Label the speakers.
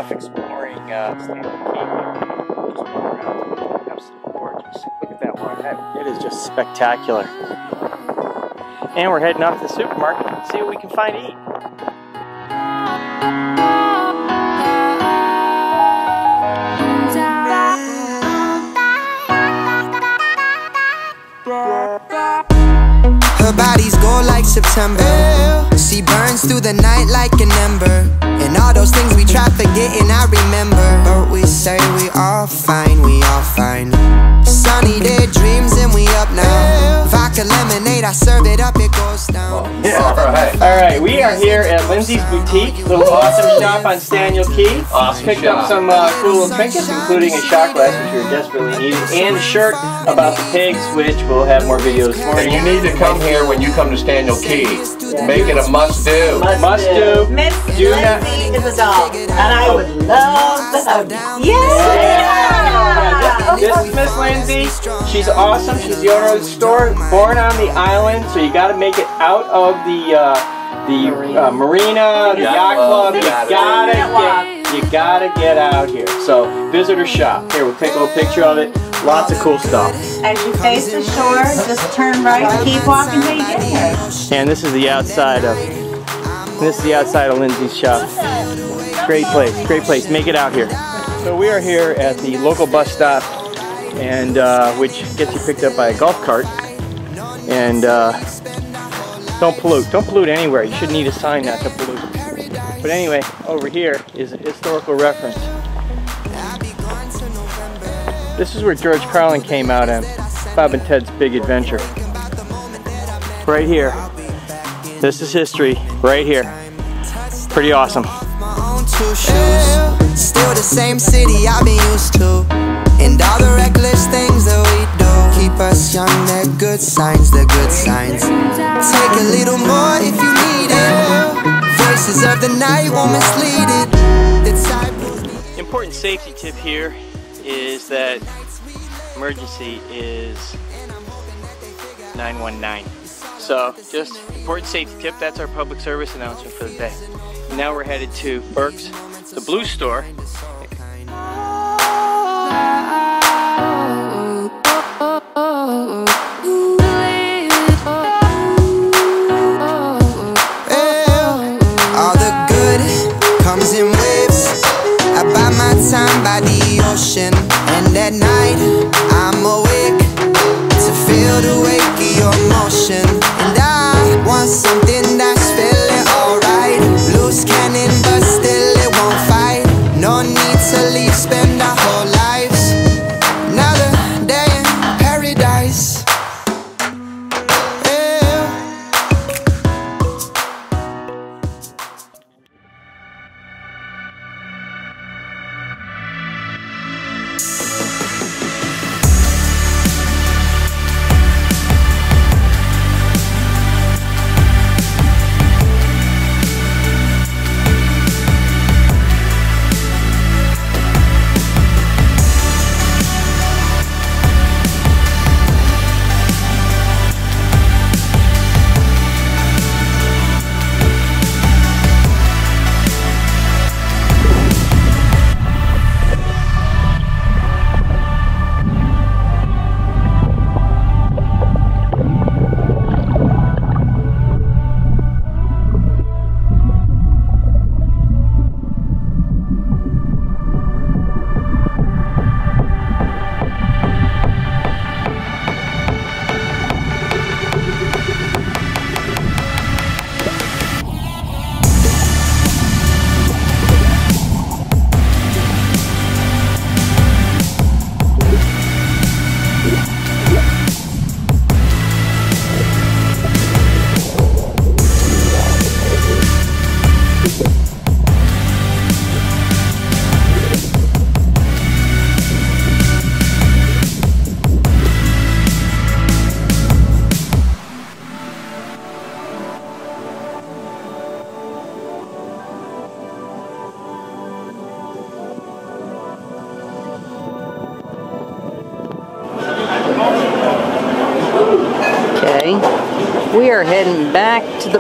Speaker 1: off exploring Staniel Cay. Absolutely gorgeous. Look at that water. It is just spectacular. And we're heading off to the supermarket and see what we can find to eat.
Speaker 2: Her body's gold like September. She burns through the night like an ember. And all those things we try forgetting, I remember. But we say we all fine, we all fine. Sunny day dreams and we up now. Vodka lemonade, I serve it up, it goes down.
Speaker 1: Yeah, alright, we are here at Lindsay's Boutique, little awesome shop on Staniel Cay. Picked up some cool little trinkets, including a shot glass, which we were desperately needed, and a shirt about the pigs, which we'll have more videos for.
Speaker 3: And you need to come here when you come to Staniel Cay. Make it a must-do.
Speaker 1: Must-do.
Speaker 4: Miss Lindsay is a doll, and I would love to have you.
Speaker 1: This is Miss Lindsay. She's awesome. She's the owner of the store. Born on the island, so you got to make it out of the marina, the yacht club. You gotta get out here. So visit her shop. Here, we'll take a little picture of it. Lots of cool stuff.
Speaker 4: As you face the shore, just turn right and keep walking till you get here.
Speaker 1: And this is the outside of Lindsay's shop. Great place, great place. Make it out here. So we are here at the local bus stop, and which gets you picked up by a golf cart. And don't pollute anywhere. You shouldn't need a sign not to pollute. But anyway, over here is a historical reference. This is where George Carlin came out on Bob and Ted's Big Adventure. Right here. This is history, right here. Pretty awesome.
Speaker 2: Still the same city I've been used to. And all the reckless things that we do keep us young, they're good signs, they're good signs. Take a little more if you need it. Voices of the night won't mislead it.
Speaker 1: Important safety tip here is that emergency is 919. So just important safety tip, that's our public service announcement for the day. Now we're headed to Burke's, the Blue Store.
Speaker 2: All the good comes in waves. I buy my time by the ocean, and at night I'm awake to feel the wake of your motion. And I want something that's feeling alright. Loose cannon, but still it won't fight. No need to leave, spend our whole lives. Another day in paradise.
Speaker 5: We are heading back to the